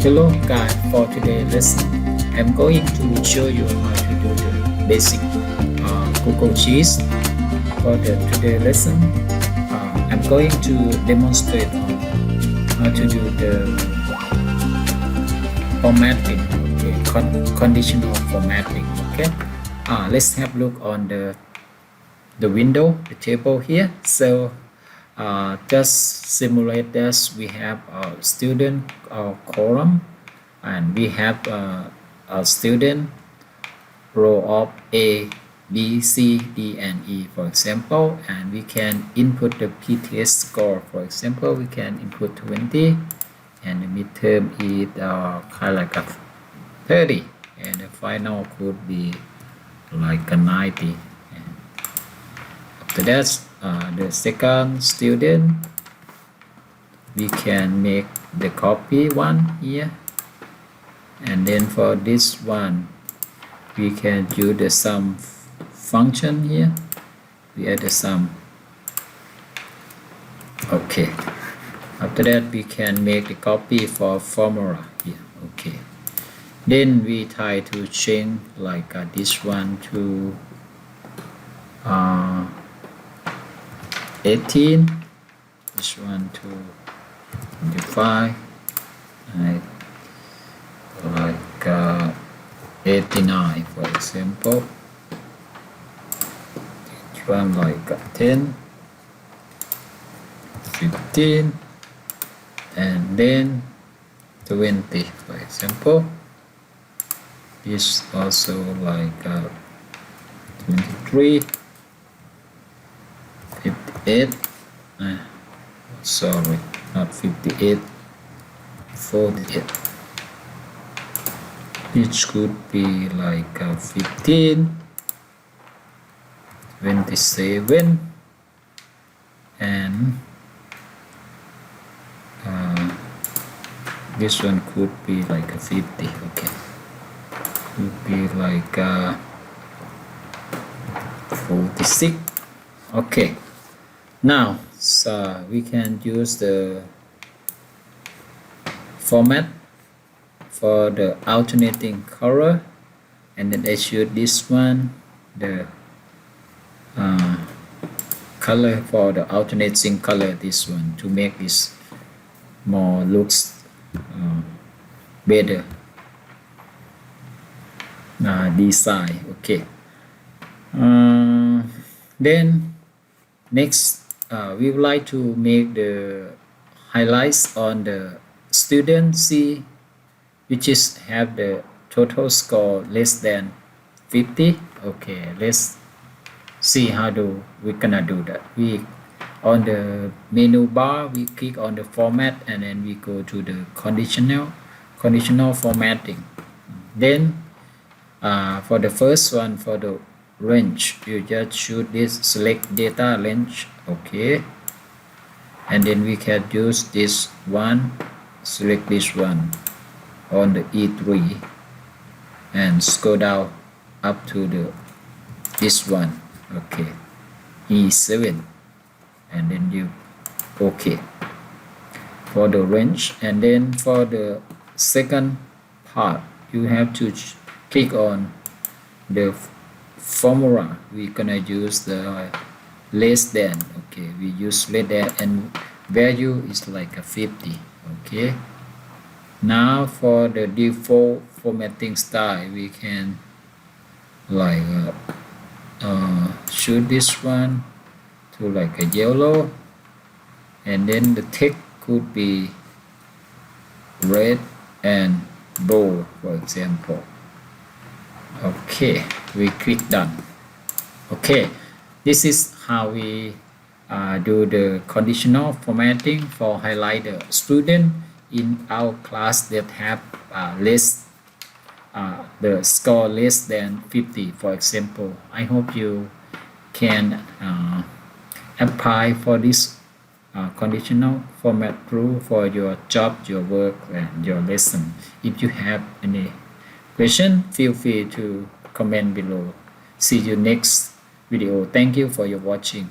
Hello guys, for today's lesson, I'm going to show you how to do the basic Google Sheets. For the today's lesson, I'm going to demonstrate on how to do the formatting, okay, conditional formatting. Okay, let's have a look on the window, the table here. So just simulate this. We have a student column, and we have a student row of A, B, C, D, and E, for example, and we can input the PTS score. For example, we can input 20, and the midterm is kind of like a 30, and the final could be like a 90. And after that, the second student, we can make the copy one here, and then for this one we can use the sum function here. We add the sum. Okay, after that we can make the copy for formula here. Okay, then we try to change like this one to 18, this one to 25, like 89, for example. This one like 10, 15, and then 20, for example. This also like 23, 58, sorry, not 58, 48. This could be like 15, 27, and this one could be like a 50. Okay, could be like 46. Okay, now so we can use the format for the alternating color, and then I choose this one, the color for the alternating color, this one, to make this more looks better design. Okay, then next we would like to make the highlights on the student C, which is have the total score less than 50. Okay, let's see how do we gonna do that. We on the menu bar, we click on the format, and then we go to the conditional formatting. Then for the first one, for the range, you just choose this, select data range. Okay, and then we can use this one, select this one on the E3, and scroll down up to this one. Okay, E7, and then you okay for the range. And then for the second part, you have to click on the formula. We're gonna use the less than. Okay, we use less than, and value is like a 50. Okay, now for the default formatting style, we can like choose this one to like a yellow, and then the text could be red and bold, for example. Okay, we click done. Okay, this is how we do the conditional formatting for highlight the student in our class that have the score less than 50, for example. I hope you can apply for this conditional format rule for your job, your work, and your lesson. If you have any question, feel free to comment below. See you next video. Thank you for your watching.